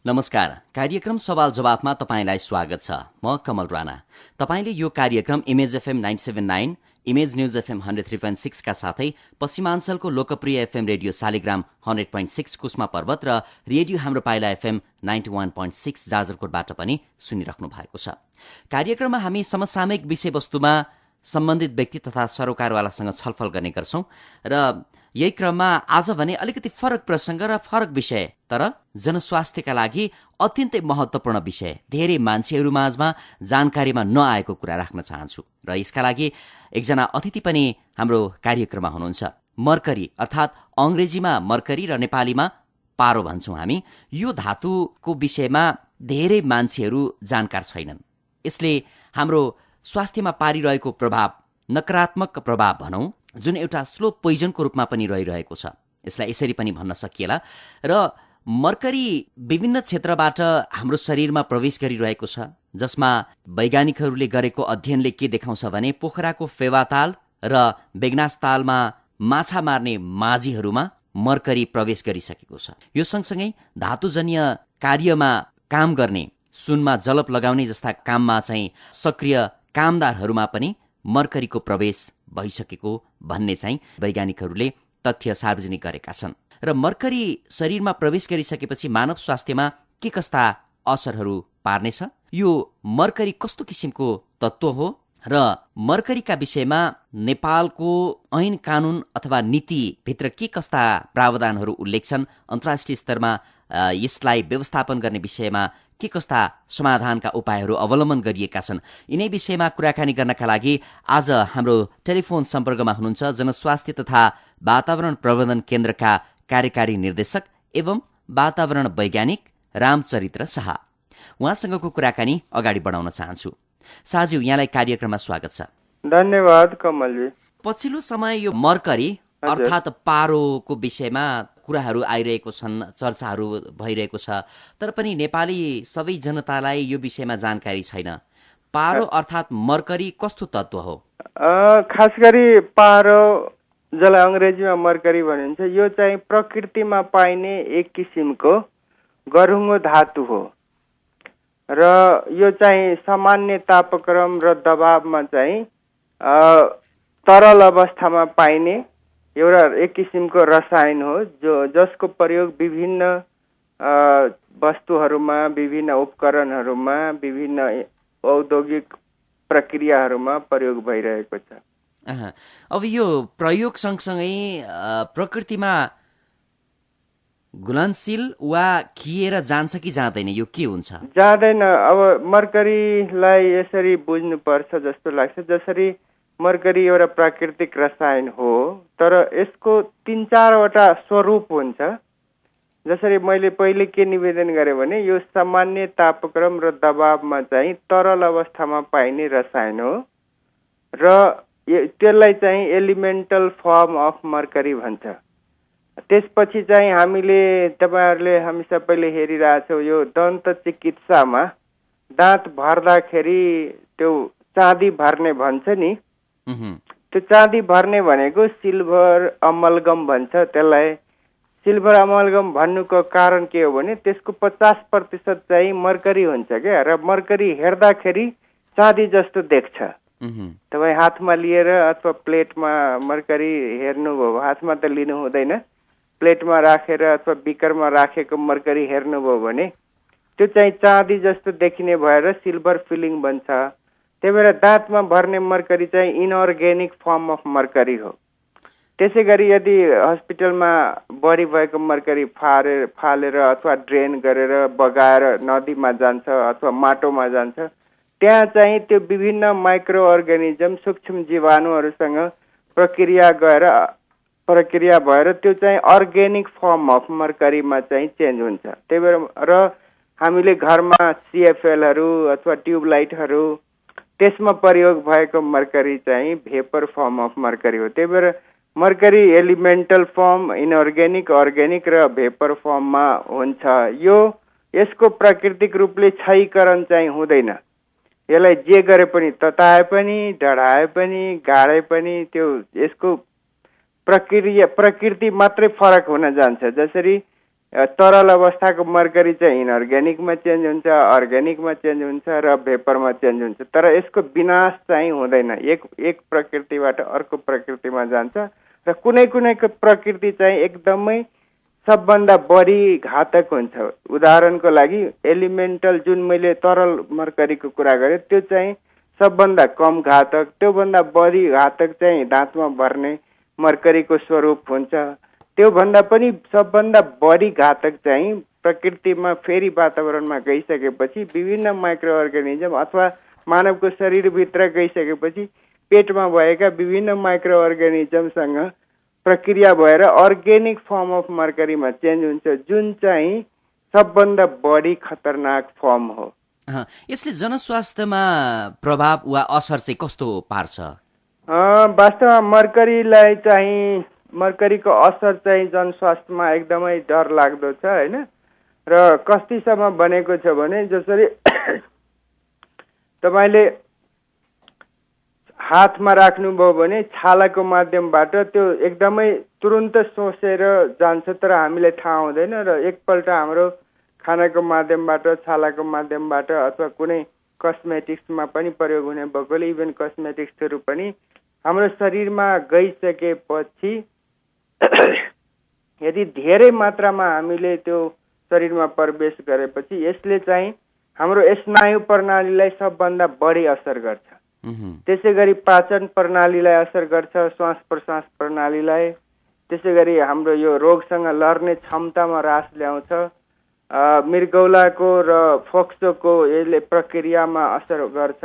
नमस्कार। कार्यक्रम सवाल जवाफमा तपाईंलाई स्वागत छ। म कमल राणा। तपाईंले यो कार्यक्रम image FM 979, image news FM 103.6 का साथै पश्चिमाञ्चलको लोकप्रिय एफएम रेडियो शालिग्राम 100.6 कुस्मा पर्वत र रेडियो हाम्रो पाइला एफएम 91.6 जाजरकोटबाट पनि सुनिराख्नु भएको छ। कार्यक्रममा हामी समसामयिक विषयवस्तुमा सम्बन्धित व्यक्ति तथा सरोकारवालासँग छलफल गर्ने गर्छौं र यही क्रममा आज भने अलिकति फरक प्रसंग र फरक विषय, तर जनस्वास्थ्यका लागि अत्यन्तै महत्त्वपूर्ण विषय, धेरै मान्छेहरू माझमा जानकारीमा नआएको कुरा राख्न चाहन्छु र यसका लागि एकजना अतिथि पनि हाम्रो कार्यक्रममा हुनुहुन्छ। मर्करी अर्थात् अंग्रेजीमा मर्करी र नेपालीमा पारो भन्छौं हामी। यो धातुको विषयमा धेरै मान्छेहरू जानकार छैनन्। यसले हाम्रो स्वास्थ्यमा पारिरहेको प्रभाव, नकारात्मक प्रभाव भनौं, जुन एउटा स्लो पोइजनको रूपमा पनि रहिरहेको छ, यसलाई यसरी पनि भन्न सकिएला। र मर्करी विभिन्न क्षेत्रबाट हाम्रो शरीरमा प्रवेश गरिरहेको छ, जसमा वैज्ञानिकहरूले गरेको अध्ययनले के देखाउँछ भने पोखराको फेवाताल र बेगनासतालमा माछा मार्ने माझीहरूमा मर्करी प्रवेश गरिसकेको छ। यो सँगसँगै धातुजन्य कार्यमा काम गर्ने, सुनमा जलप लगाउने जस्ता काममा चाहिँ सक्रिय कामदारहरूमा पनि मर्करीको प्रवेश भइसकेको भन्ने चाहिँ वैज्ञानिकहरूले तथ्य सार्वजनिक गरेका छन्। र मर्करी शरीरमा प्रवेश गरिसकेपछि मानव स्वास्थ्यमा के कस्ता असरहरू पार्नेछ, यो मर्करी कस्तो किसिमको तत्त्व हो र मर्करीका विषयमा नेपालको ऐन कानून अथवा नीतिभित्र के कस्ता प्रावधानहरू उल्लेख छन्, अन्तर्राष्ट्रिय स्तरमा यसलाई व्यवस्थापन गर्ने विषयमा के कस्ता समाधानका उपायहरू अवलम्बन गरिएका छन्, यिनै विषयमा कुराकानी गर्नका लागि आज हाम्रो टेलिफोन सम्पर्कमा हुनुहुन्छ जनस्वास्थ्य तथा वातावरण प्रबन्धन केन्द्रका कार्यकारी निर्देशक एवं वातावरण वैज्ञानिक रामचरित्र शाह। उहाँसँगको कुराकानी अगाडि बढाउन चाहन्छु। शाहज्यू, यहाँलाई कार्यक्रममा स्वागत छ। धन्यवाद कमलजी। पछिल्लो समय यो मर्करी अर्थात् पारोको विषयमा कुराहरू आइरहेको छन्, चर्चाहरू भइरहेको छ, तर पनि नेपाली सबै जनतालाई यो विषयमा जानकारी छैन। पारो अर्थात् मर्करी कस्तो तत्त्व हो? खास गरी पारो, जसलाई अंग्रेजीमा मर्करी भनिन्छ, यो चाहिँ प्रकृतिमा पाइने एक किसिमको गरुङ्गो धातु हो र यो चाहिँ सामान्य तापक्रम र दबावमा चाहिँ तरल अवस्थामा पाइने एउटा एक किसिमको रसायन हो, जसको प्रयोग विभिन्न वस्तुहरूमा, विभिन्न उपकरणहरूमा, विभिन्न औद्योगिक प्रक्रियाहरूमा प्रयोग भइरहेको छ। अब यो प्रयोग सँगसँगै प्रकृतिमा घुलनशील वा खिएर जान्छ कि जाँदैन, यो के हुन्छ? जाँदैन। अब मर्करीलाई यसरी बुझ्नुपर्छ जस्तो लाग्छ, जसरी मर्करी एउटा प्राकृतिक रसायन हो, तर यसको 3-4वटा स्वरूप हुन्छ। जसरी मैले पहिले के निवेदन गरेँ भने यो सामान्य तापक्रम र दबावमा चाहिँ तरल अवस्थामा पाइने रसायन हो र त्यसलाई चाहिँ एलिमेन्टल फर्म अफ मर्करी भन्छ। त्यसपछि चाहिँ हामीले, तपाईहरुले हामी सबैले हेरिरहेछौँ, यो दन्त चिकित्सामा दाँत भर्दाखेरि त्यो चाँदी भर्ने भन्छ नि, त्यो चाँदी भर्ने भनेको सिल्भर अमलगम भन्छ। त्यसलाई सिल्भर अमलगम भन्नुको कारण के हो भने त्यसको 50% चाहिँ मर्करी हुन्छ क्या, र मर्करी हेर्दाखेरि चाँदी जस्तो देख्छ। तपाईँ हातमा लिएर अथवा प्लेटमा मर्करी हेर्नुभयो, हातमा त लिनु हुँदैन, प्लेटमा राखेर अथवा बिकरमा राखेको मर्करी हेर्नुभयो भने त्यो चाहिँ चाँदी जस्तो देखिने भएर सिल्भर फिलिङ बन्छ। त्यही भएर दाँतमा भर्ने मर्करी चाहिँ इनअर्गेनिक फर्म अफ मर्करी हो। त्यसै गरी यदि हस्पिटलमा बढी भएको मर्करी फालेर अथवा ड्रेन गरेर बगाएर नदीमा जान्छ अथवा माटोमा जान्छ, त्यहाँ चाहिँ त्यो विभिन्न माइक्रो अर्गानिजम, सूक्ष्म जीवाणुहरूसँग प्रक्रिया भएर त्यो चाहिँ अर्ग्यानिक फर्म अफ मर्करीमा चाहिँ चेन्ज हुन्छ। त्यही भएर र हामीले घरमा सिएफएलहरू अथवा ट्युबलाइटहरू, त्यसमा प्रयोग भएको मर्करी चाहिँ भेपर फर्म अफ मर्करी हो। त्यही भएर mercury elemental form, inorganic, organic र भेपर फर्ममा हुन्छ। यसको प्राकृतिक रूपले क्षयीकरण चाहिँ हुँदैन। यसलाई जे गरे पनि, तताए पनि, डढाए पनि, गाडे पनि, त्यो यसको प्रकृति मात्रै फरक हुन जान्छ। जसरी तरल अवस्थाको मर्करी चाहिँ इनअर्ग्यानिकमा चेन्ज हुन्छ, अर्ग्यानिकमा चेन्ज हुन्छ र भेपरमा चेन्ज हुन्छ। तर यसको विनाश चाहिँ हुँदैन, एक प्रकृतिबाट अर्को प्रकृतिमा जान्छ र कुनै कुनैको प्रकृति चाहिँ एकदमै सबभन्दा बढी घातक हुन्छ। उदाहरणको लागि एलिमेन्टल जुन मैले तरल मर्करीको कुरा गरेँ त्यो चाहिँ सबभन्दा कम घातक, त्योभन्दा बढी घातक चाहिँ दाँतमा भर्ने मर्करीको स्वरूप हुन्छ। त्योभन्दा पनि सबभन्दा बढी घातक चाहिँ प्रकृतिमा फेरि वातावरणमा गइसकेपछि विभिन्न माइक्रो अर्गानिजम अथवा मानवको शरीरभित्र गइसकेपछि पेटमा भएका विभिन्न माइक्रो अर्गानिजमसँग प्रक्रिया भएर अर्ग्यानिक फर्म अफ मर्करीमा चेन्ज हुन्छ, जुन चाहिँ सबभन्दा बढी खतरनाक फर्म हो। यसले जनस्वास्थ्यमा प्रभाव वा असर चाहिँ कस्तो पार्छ? वास्तवमा मर्करीको असर चाहिँ जनस्वास्थ्यमा एकदमै डर लाग्दो छ होइन। र कतिसम्म बनेको छ भने जसरी तपाईँले हातमा राख्नुभयो भने छालाको माध्यमबाट त्यो एकदमै तुरुन्त सोसेर जान्छ, तर हामीलाई थाहा हुँदैन र एकपल्ट हाम्रो खानाको माध्यमबाट, छालाको माध्यमबाट अथवा कुनै कस्मेटिक्समा पनि प्रयोग हुने भएकोले इभन कस्मेटिक्सहरू पनि हाम्रो शरीरमा गइसकेपछि यदि धेरै मात्रामा हामीले त्यो शरीरमा प्रवेश गरेपछि यसले चाहिँ हाम्रो स्नायु प्रणालीलाई सबभन्दा बढी असर गर्छ। त्यसै गरी पाचन प्रणालीलाई असर गर्छ, श्वास प्रश्वास प्रणालीलाई, त्यसै गरी हाम्रो यो रोगसँग लड्ने क्षमतामा ह्रास ल्याउँछ। मृगौलाको र फोक्सोको यसले प्रक्रियामा असर गर्छ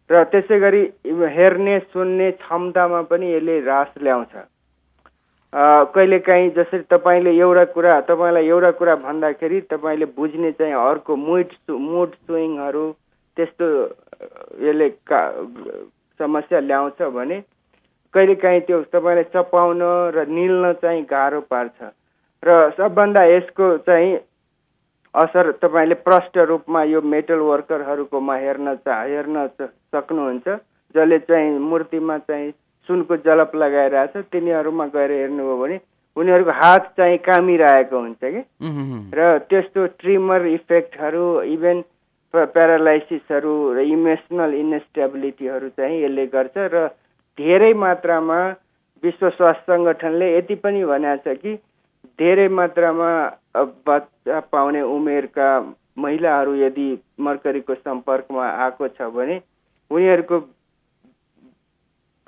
र त्यसै गरी हेर्ने सुन्ने क्षमतामा पनि यसले ह्रास ल्याउँछ। कहिलेकाहीँ जसरी तपाईँलाई एउटा कुरा भन्दाखेरि तपाईँले बुझ्ने चाहिँ अर्को मुड स्विङहरू त्यस्तो यसले समस्या ल्याउँछ भने कहिलेकाहीँ त्यो तपाईँलाई चपाउन र निल्न चाहिँ गाह्रो पार्छ। र सबभन्दा यसको चाहिँ असर तपाईँले प्रष्ट रूपमा यो मेटल वर्करहरूकोमा हेर्न सक्नुहुन्छ, जसले चाहिँ मूर्तिमा चाहिँ सुनको जलप लगाइरहेछ। तिनीहरूमा गएर हेर्नुभयो भने उनीहरूको हात चाहिँ कामिरहेको हुन्छ कि र त्यस्तो ट्रिमर इफेक्टहरू, इभन प्यारालाइसिसहरू र इमोसनल इन्स्टेबिलिटीहरू चाहिँ यसले गर्छ। र धेरै मात्रामा विश्व स्वास्थ्य सङ्गठनले यति पनि भनेको छ कि धेरै मात्रामा बच्चा पाउने उमेरका महिलाहरू यदि मर्करीको सम्पर्कमा आएको छ भने उनीहरूको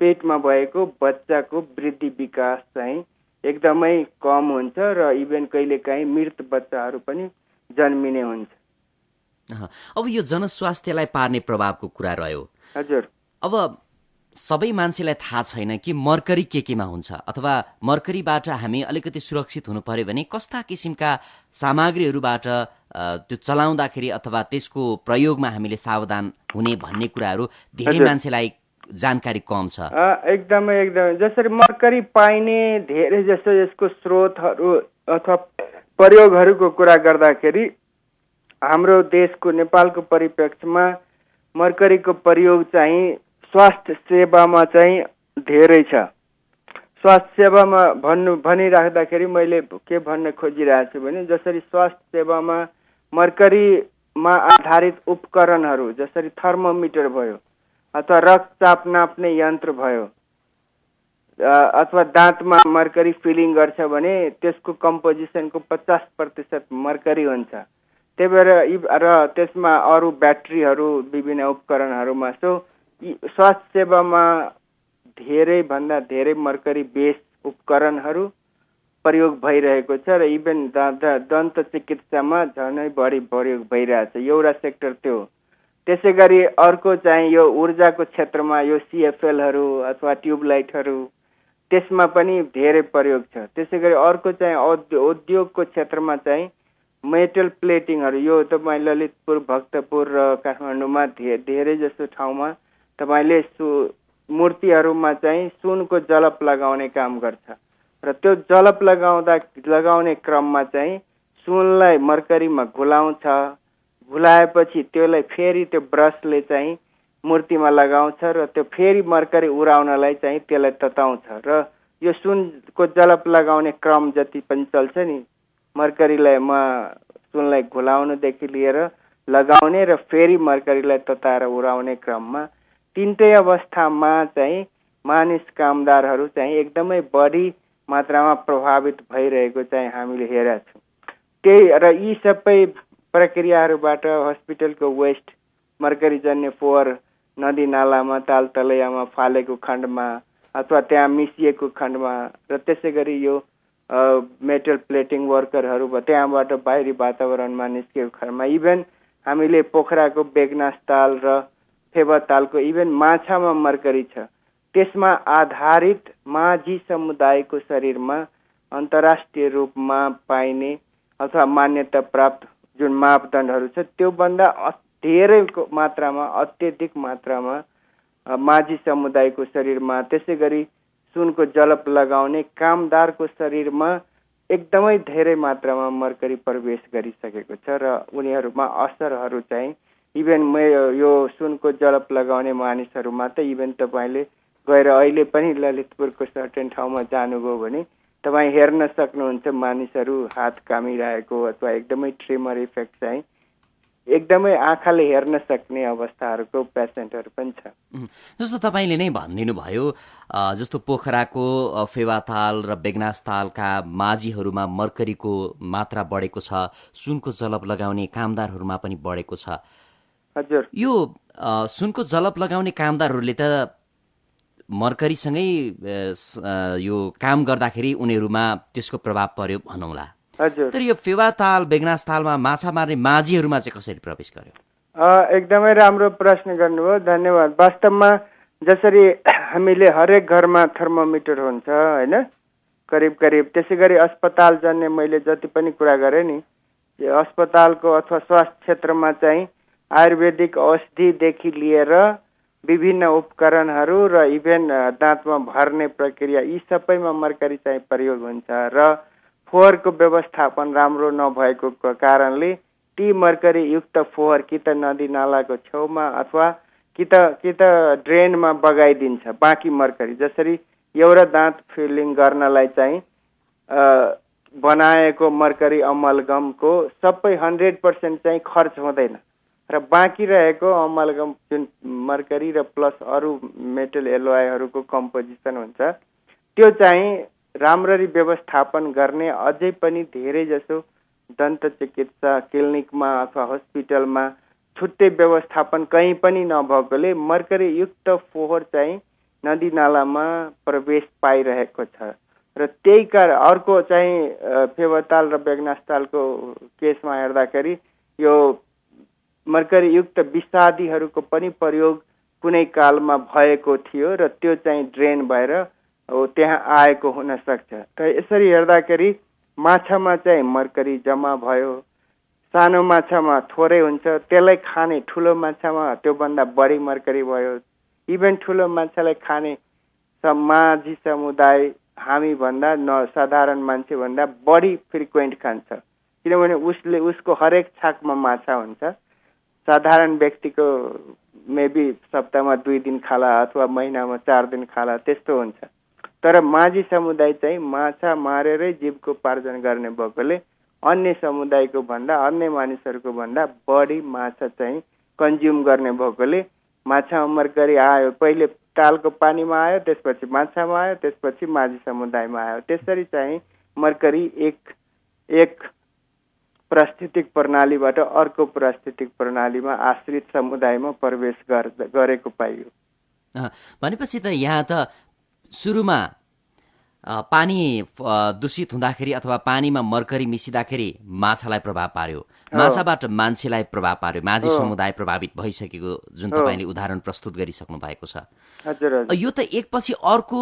पेटमा भएको बच्चाको वृद्धि विकास चाहिँ एकदमै कम हुन्छ र इभन कहिलेकाहीँ मृत बच्चाहरू पनि जन्मिने हुन्छ। अब यो जनस्वास्थ्यलाई पार्ने प्रभावको कुरा रह्यो। हजुर, अब सबै मान्छेलाई थाहा छैन कि मर्करी केमा हुन्छ अथवा मर्करीबाट हामी अलिकति सुरक्षित हुनु पर्यो भने कस्ता किसिमका सामग्रीहरूबाट त्यो चलाउँदाखेरि अथवा त्यसको प्रयोगमा हामीले सावधान हुने भन्ने कुराहरू धेरै मान्छेलाई जानकारी कम छ। एकदमै जसरी मर्करी पाइने धेरै जस्तो यसको स्रोतहरू अथवा प्रयोगहरूको कुरा गर्दाखेरि हाम्रो देशको नेपालको परिप्रेक्ष्यमा मर्करीको प्रयोग चाहिँ स्वास्थ्य सेवामा चाहिँ धेरै छ। स्वास्थ्य सेवामा भनिराख्दाखेरि मैले के भन्न खोजिरहेको छु भने जसरी स्वास्थ्य सेवामा मर्करीमा आधारित उपकरणहरू जसरी थर्मोमिटर भयो अथवा रक्तचाप नाप्ने यन्त्र भयो अथवा दाँतमा मर्करी फिलिङ गर्छ भने त्यसको कम्पोजिसनको 50% मर्करी हुन्छ। त्यही भएर र त्यसमा अरू ब्याट्रीहरू विभिन्न उपकरणहरूमा स्वास्थ्य सेवामा धेरैभन्दा धेरै मर्करी बेस उपकरणहरू प्रयोग भइरहेको छ र इभन दन्त चिकित्सामा झनै बढी प्रयोग भइरहेछ। एउटा सेक्टर त्यो। त्यसै गरी अर्को चाहिँ यो ऊर्जाको क्षेत्रमा यो सिएफएलहरू अथवा ट्युबलाइटहरू त्यसमा पनि धेरै प्रयोग छ। त्यसै गरी अर्को चाहिँ उद्योगको क्षेत्रमा चाहिँ मेटल प्लेटिङहरू यो तपाईँ ललितपुर, भक्तपुर र काठमाडौँमा धेरै जस्तो ठाउँमा तपाईँले मूर्तिहरूमा चाहिँ सुनको जलप लगाउने काम गर्छ र त्यो जलप लगाउने क्रममा चाहिँ सुनलाई मर्करीमा घुलाउँछ। घुलाएपछि त्यसलाई फेरि त्यो ब्रसले चाहिँ मूर्तिमा लगाउँछ र त्यो फेरि मर्करी उडाउनलाई चाहिँ त्यसलाई तताउँछ र यो सुनको जलप लगाउने क्रम जति पनि चल्छ नि मर्करीलाई सुनलाई घुलाउनुदेखि लिएर लगाउने र फेरि मर्करीलाई तताएर उडाउने क्रममा तीनटै अवस्थामा चाहिँ मानिस कामदारहरू चाहिँ एकदमै बढी मात्रामा प्रभावित भइरहेको चाहिँ हामीले हेरेका छौँ। त्यही र यी सबै प्रक्रियाहरूबाट हस्पिटलको वेस्ट मर्करीजन्य फोहोर नदी नालामा तालतलैयामा फालेको खण्डमा अथवा त्यहाँ मिसिएको खण्डमा र त्यसै गरी यो मेटल प्लेटिङ वर्करहरू त्यहाँबाट बाहिरी वातावरणमा निस्केको खण्डमा इभन हामीले पोखराको बेगनास ताल र फेवा तालको इभन माछामा मर्करी छ, त्यसमा आधारित माझी समुदायको शरीरमा अन्तर्राष्ट्रिय रूपमा पाइने अथवा मान्यता प्राप्त जुन मापदण्डहरू छ त्योभन्दा धेरै मात्रामा अत्यधिक मात्रामा माझी समुदायको शरीरमा त्यसै गरी सुनको जलप लगाउने कामदारको शरीरमा एकदमै धेरै मात्रामा मर्करी प्रवेश गरिसकेको छ र उनीहरूमा असरहरू चाहिँ इभन यो सुनको जलप लगाउने मानिसहरूमा त इभन तपाईँले गएर अहिले पनि ललितपुरको सर्टेन ठाउँमा जानुभयो भने तपाईँ हेर्न सक्नुहुन्छ मानिसहरू हात कामिरहेको अथवा एकदमै ट्रिमर इफेक्ट चाहिँ एकदमै आँखाले हेर्न सक्ने अवस्थाहरूको पेसेन्टहरू पनि छ। जस्तो तपाईँले नै भनिदिनु भयो जस्तो पोखराको फेवाताल र बेगनास तालका माझीहरूमा मर्करीको मात्रा बढेको छ, सुनको जलप लगाउने कामदारहरूमा पनि बढेको छ। हजुर, यो सुनको जलप लगाउने कामदारहरूले त मर्करीसँगै यो काम गर्दाखेरि उनीहरूमा त्यसको प्रभाव पर्यो भनौँला। हजुर, तर यो फेवा ताल बेगनास तालमा माछा मार्ने माझीहरूमा चाहिँ कसरी प्रवेश गर्यो? एकदमै राम्रो प्रश्न गर्नुभयो, धन्यवाद। वास्तवमा जसरी हामीले हरेक घरमा थर्मोमिटर हुन्छ होइन, करिब करिब त्यसै गरी अस्पताल जन्य मैले जति पनि कुरा गरेँ नि, अस्पतालको अथवा स्वास्थ्य क्षेत्रमा चाहिँ आयुर्वेदिक औषधिदेखि लिएर विभिन्न उपकरणहरू र इभेन दाँतमा भर्ने प्रक्रिया यी सबैमा मर्करी चाहिँ प्रयोग हुन्छ र फोहोरको व्यवस्थापन राम्रो नभएको कारणले ती मर्करी युक्त फोहोर कि त नदी नालाको छेउमा अथवा कि त ड्रेनमा बगाइदिन्छ बाँकी मर्करी। जसरी एउटा दाँत फिलिङ गर्नलाई चाहिँ बनाएको मर्करी अमलगमको सबै 100% चाहिँ खर्च हुँदैन र बाँकी रहेको अमलगम जुन मर्करी र प्लस अरू मेटल एलोयहरूको कम्पोजिसन हुन्छ त्यो चाहिँ राम्ररी व्यवस्थापन गर्ने अझै पनि धेरै जसो दन्त चिकित्सा क्लिनिकमा अथवा हस्पिटलमा छुट्टै व्यवस्थापन कहीँ पनि नभएकोले मर्करी युक्त फोहोर चाहिँ नदी नालामा प्रवेश पाइरहेको छ र त्यही कारण अर्को चाहिँ फेवाताल र बेगनासतालको केसमा हेर्दाखेरि यो मर्करी युक्त विषादीहरूको पनि प्रयोग कुनै कालमा भएको थियो र त्यो चाहिँ ड्रेन भएर त्यहाँ आएको हुन सक्छ। र यसरी हेर्दाखेरि माछामा चाहिँ मर्करी जम्मा भयो, सानो माछामा थोरै हुन्छ, त्यसलाई खाने ठुलो माछामा त्योभन्दा बढी मर्करी भयो। इभन ठुलो माछालाई खाने माझी समुदाय हामीभन्दा साधारण मान्छेभन्दा बढी फ्रिक्वेन्ट खान्छ, किनभने उसको हरेक छाकमा माछा हुन्छ। साधारण व्यक्तिको मेबी सप्ताहमा 2 दिन खाला अथवा महिनामा 4 दिन खाला त्यस्तो हुन्छ। तर माझी समुदाय चाहिँ माछा मारेरै जीविकोपार्जन गर्ने भएकोले अन्य समुदायको भन्दा अन्य मानिसहरूको भन्दा बढी माछा चाहिँ कन्ज्युम गर्ने भएकोले माछामा मर्करी आयो, पहिले तालको पानीमा आयो, त्यसपछि माछामा आयो, त्यसपछि माझी समुदायमा आयो। त्यसरी चाहिँ मर्करी एक पारिस्थितिक प्रणालीबाट अर्को पारिस्थितिक प्रणालीमा आश्रित समुदायमा प्रवेश गरेको पाइयो। भनेपछि त यहाँ त सुरुमा पानी दूषित हुँदाखेरि अथवा पानीमा मर्करी मिसिँदाखेरि माछालाई प्रभाव पार्यो, माछाबाट मान्छेलाई प्रभाव पार्यो, माझी समुदाय प्रभावित भइसकेको जुन तपाईँले उदाहरण प्रस्तुत गरिसक्नु भएको छ। यो त एकपछि अर्को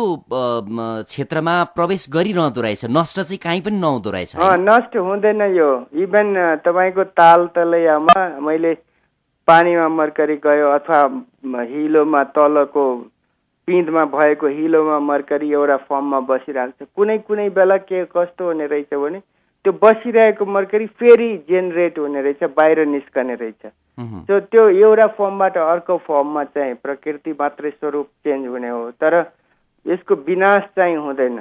क्षेत्रमा प्रवेश गरिरहँदो रहेछ, नष्ट चाहिँ काहीँ पनि नहुँदो रहेछ। नष्ट हुँदैन यो। इभन तपाईँको ताल तलैयामा मैले पानीमा मर्करी गयो अथवा हिलोमा तलको पिँधमा भएको हिलोमा मर्करी एउटा फर्ममा बसिरहेको छ, कुनै बेला के कस्तो हुने रहेछ भने त्यो बसिरहेको मर्करी फेरि जेनरेट हुने रहेछ, बाहिर निस्कने रहेछ। सो त्यो एउटा फर्मबाट अर्को फर्ममा चाहिँ प्रकृति मात्रै स्वरूप चेन्ज हुने हो, तर यसको विनाश चाहिँ हुँदैन।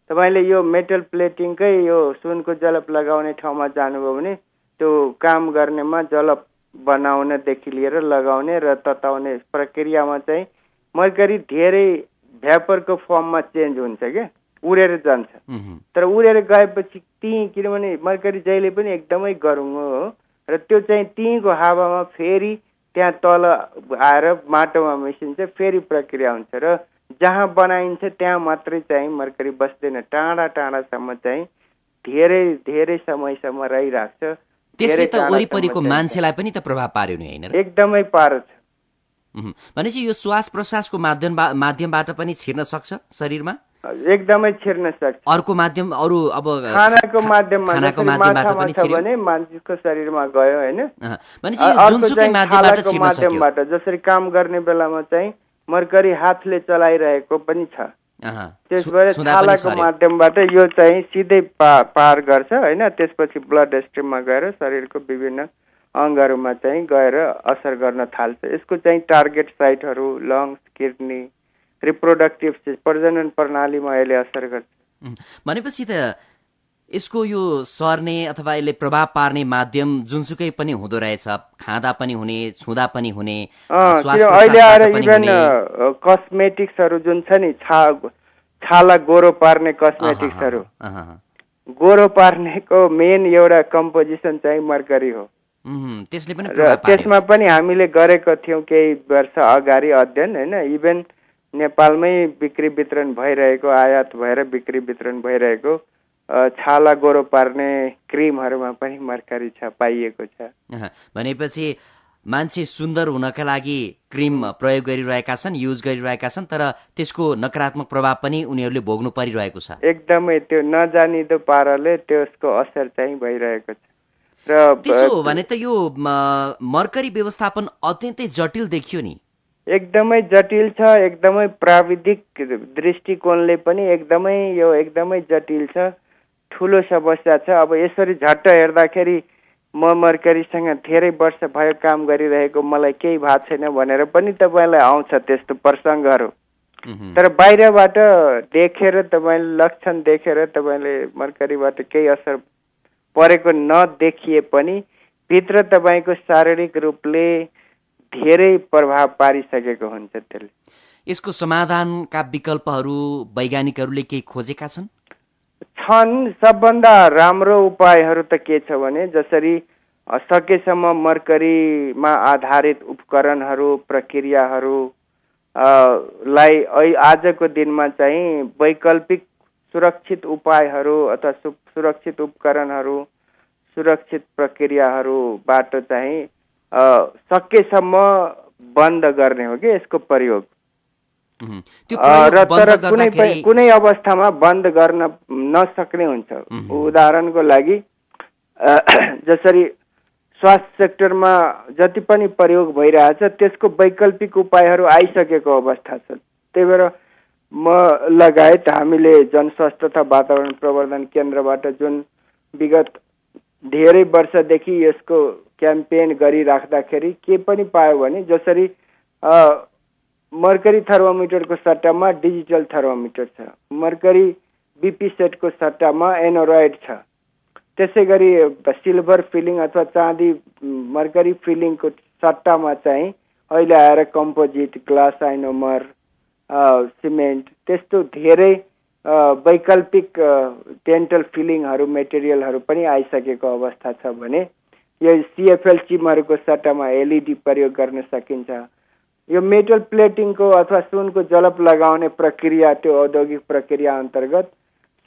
तपाईँले यो मेटल प्लेटिङकै यो सुनको जलप लगाउने ठाउँमा जानुभयो भने त्यो काम गर्नेमा जलप बनाउनदेखि लिएर लगाउने र तताउने प्रक्रियामा चाहिँ मर्करी धेरै भ्यापरको फर्ममा चेन्ज हुन्छ क्या, उडेर जान्छ। तर उडेर गएपछि किनभने मर्करी जहिले पनि एकदमै गरुङ हो र त्यो चाहिँ त्यहीँको हावामा फेरि त्यहाँ तल आएर माटोमा मिसिन्छ, फेरि प्रक्रिया हुन्छ र जहाँ बनाइन्छ त्यहाँ मात्रै चाहिँ मर्करी बस्दैन, टाढा टाढासम्म चाहिँ धेरै धेरै समयसम्म रहिरहेको छ। त्यसले त वरिपरिको मान्छेलाई पनि त प्रभाव पार्यो नि, होइन? एकदमै पार्छ। भनेपछि यो श्वास प्रश्वासको माध्यमबाट पनि छिर्न सक्छ शरीरमा? एकदमै छिर्न सक्छ। अर्को माध्यम, अरू अब खानाको माध्यमबाट पनि छिर्यो भने मान्छेको शरीरमा गयो, होइन? भनेपछि यो जुनसुकै माध्यमबाट छिर्न सक्यो। जसरी काम गर्ने बेलामा चाहिँ मर्करी हातले चलाइरहेको पनि छ, त्यसबाट छालाको माध्यमबाट यो चाहिँ सिधै पार गर्छ, होइन? त्यसपछि ब्लड स्ट्रिममा गएर शरीरको विभिन्न अङ्गहरूमा चाहिँ गएर असर गर्न थाल्छ। यसको चाहिँ टार्गेट साइटहरू लङ्स, किडनी, रिप्रोडक्टिभ प्रजनन प्रणालीमा यसले असर गर्छ। भनेपछि त यसको यो सर्ने अथवा यसले प्रभाव पार्ने माध्यम जुनसुकै पनि हुँदो रहेछ, खाँदा पनि हुने, छुँदा पनि हुने, अहिले आएर इभन कस्मेटिक्सहरू जुन छ नि, छाला गोरो पार्ने कस्मेटिक्सहरू, गोरो पार्नेको मेन एउटा कम्पोजिसन चाहिँ मर्करी हो। त्यसले पनि र त्यसमा पनि हामीले गरेको थियौँ केही वर्ष अगाडि अध्ययन, होइन? इभन नेपालमै बिक्री वितरण भइरहेको, आयात भएर बिक्री वितरण भइरहेको छाला गोरो पार्ने क्रिमहरूमा पनि मर्करी छ, पाइएको छ। भनेपछि मान्छे सुन्दर हुनका लागि क्रिम प्रयोग गरिरहेका छन्, युज गरिरहेका छन्, तर त्यसको नकारात्मक प्रभाव पनि उनीहरूले भोग्नु परिरहेको छ। एकदमै त्यो नजानिदो पाराले त्यसको असर चाहिँ भइरहेको छ। र त्यसो हो भने त यो मर्करी व्यवस्थापन अत्यन्तै जटिल देखियो नि। एकदमै जटिल छ, एकदमै प्राविधिक दृष्टिकोणले पनि एकदमै जटिल छ, ठुलो समस्या छ। अब यसरी झट्ट हेर्दाखेरि म मर्करीसँग धेरै वर्ष भयो काम गरिरहेको, मलाई केही भएको छैन भनेर पनि तपाईँलाई आउँछ त्यस्तो प्रसङ्गहरू। तर बाहिरबाट देखेर तपाईँले लक्षण देखेर तपाईँले मर्करीबाट केही असर परेको नदेखिए पनि भित्र तपाईँको शारीरिक रूपले धेरै प्रभाव पारिसकेको हुन्छ त्यसले। यसको समाधानका विकल्पहरू वैज्ञानिकहरूले केही खोजेका छन्? सबभन्दा राम्रो उपायहरू त के छ भने जसरी सकेसम्म मर्करीमा आधारित उपकरणहरू, प्रक्रियाहरू लाई आजको दिनमा चाहिँ वैकल्पिक सुरक्षित उपायहरू अथवा सुरक्षित उपकरणहरू, सुरक्षित प्रक्रियाहरूबाट चाहिँ सकेसम्म बन्द गर्ने हो कि यसको प्रयोग। र तर कुनै अवस्थामा बन्द गर्न नसक्ने हुन्छ। उदाहरणको लागि जसरी स्वास्थ्य सेक्टरमा जति पनि प्रयोग भइरहेछ त्यसको वैकल्पिक उपायहरू आइसकेको अवस्था छ। त्यही भएर म लगायत हामीले जनस्वास्थ्य तथा वातावरण प्रवर्धन केन्द्रबाट जुन विगत धेरै वर्षदेखि यसको क्याम्पेन गरिराख्दाखेरि के पनि पायो भने जसरी मर्करी थर्मोमिटरको सट्टामा डिजिटल थर्मोमिटर छ, मर्करी बिपी सेटको सट्टामा एनोराइड छ, त्यसै गरी सिल्भर फिलिङ अथवा चाँदी मर्करी फिलिङको सट्टामा चाहिँ अहिले आएर कम्पोजिट, ग्लास आइनोमर, सिमेन्ट, त्यस्तो धेरै वैकल्पिक डेन्टल फिलिङहरू, मेटेरियलहरू पनि आइसकेको अवस्था छ भने यो सिएफएल चिमहरूको सट्टामा एलइडी प्रयोग गर्न सकिन्छ। यो मेटल प्लेटिङको अथवा सुनको जलप लगाउने प्रक्रिया, त्यो औद्योगिक प्रक्रिया अन्तर्गत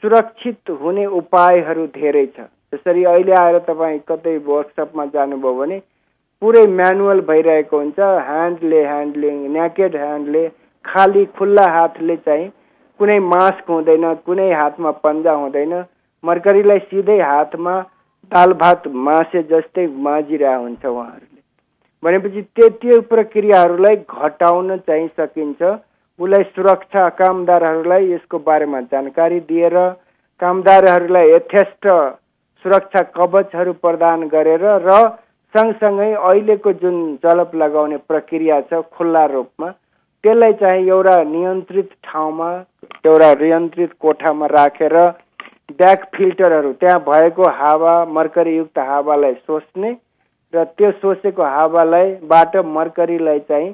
सुरक्षित हुने उपायहरू धेरै छ। जसरी अहिले आएर तपाईँ कतै वर्कसपमा जानुभयो भने पुरै म्यानुअल भइरहेको हुन्छ, ह्यान्डलिङ, न्याकेड ह्यान्डले, खाली खुल्ला हातले चाहिँ कुनै मास्क हुँदैन, कुनै हातमा पन्जा हुँदैन, मर्करीलाई सिधै हातमा दाल भात मासे जस्तै माझिरहेको हुन्छ उहाँहरूले। भनेपछि त्यो प्रक्रियाहरूलाई घटाउन चाहिँ सकिन्छ। उसलाई सुरक्षा, कामदारहरूलाई यसको बारेमा जानकारी दिएर कामदारहरूलाई यथेष्ट सुरक्षा कवचहरू प्रदान गरेर र सँगसँगै अहिलेको जुन जलप लगाउने प्रक्रिया छ खुल्ला रूपमा त्यसलाई चाहिँ एउटा नियन्त्रित ठाउँमा एउटा नियन्त्रित कोठामा राखेर ब्याक फिल्टरहरू त्यहाँ भएको हावा मर्करीयुक्त हावालाई सोच्ने र त्यो सोचेको हावालाई बाट मर्करीलाई चाहिँ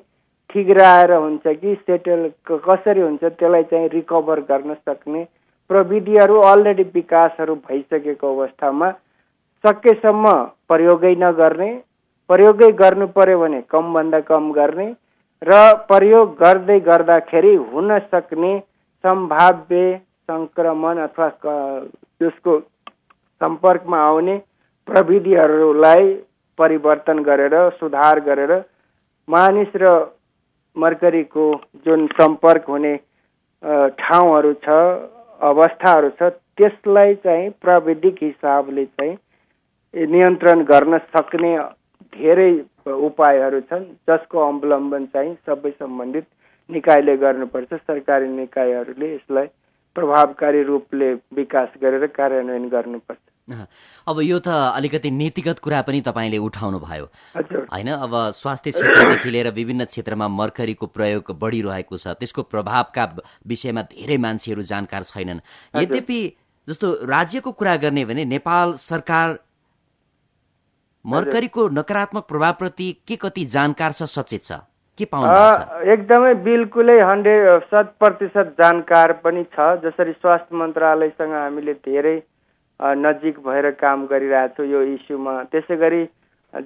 ठिगराएर हुन्छ कि सेटल कसरी हुन्छ त्यसलाई चाहिँ रिकभर गर्न सक्ने प्रविधिहरू अलरेडी विकासहरू भइसकेको अवस्थामा सकेसम्म प्रयोगै नगर्ने, प्रयोगै गर्नु पर्यो भने कमभन्दा कम गर्ने र प्रयोग गर्दै गर्दाखेरि हुन सक्ने सम्भाव्य संक्रमण अथवा त्यसको सम्पर्कमा आउने प्रविधिहरूलाई परिवर्तन गरेर सुधार गरेर मानिस र मर्करीको जुन सम्पर्क हुने ठाउँहरू छ अवस्थाहरू छ त्यसलाई चाहिँ प्राविधिक हिसाबले चाहिँ नियन्त्रण गर्न सक्ने धेरै उपायहरू छन् जसको अवलम्बन चाहिँ सबै सम्बन्धित निकायले गर्नुपर्छ। सरकारी निकायहरूले यसलाई प्रभावकारी रूपले विकास गरेर कार्यान्वयन गर्नुपर्छ। अब यो त अलिकति नीतिगत कुरा पनि तपाईँले उठाउनु भयो हजुर होइन। अब स्वास्थ्य क्षेत्रदेखि लिएर विभिन्न क्षेत्रमा मर्करीको प्रयोग बढिरहेको छ, त्यसको प्रभावका विषयमा धेरै मान्छेहरू जानकार छैनन्। यद्यपि जस्तो राज्यको कुरा गर्ने भने नेपाल सरकार मर्करीको नकारात्मक प्रभावप्रति के कति जानकार छ, सचेत छ, के पाउनु भएको छ? एकदमै बिल्कुलै 100% जानकार पनि छ। जसरी स्वास्थ्य मन्त्रालयसँग हामीले धेरै नजिक भएर काम गरिरहेछौँ यो इस्युमा, त्यसै गरी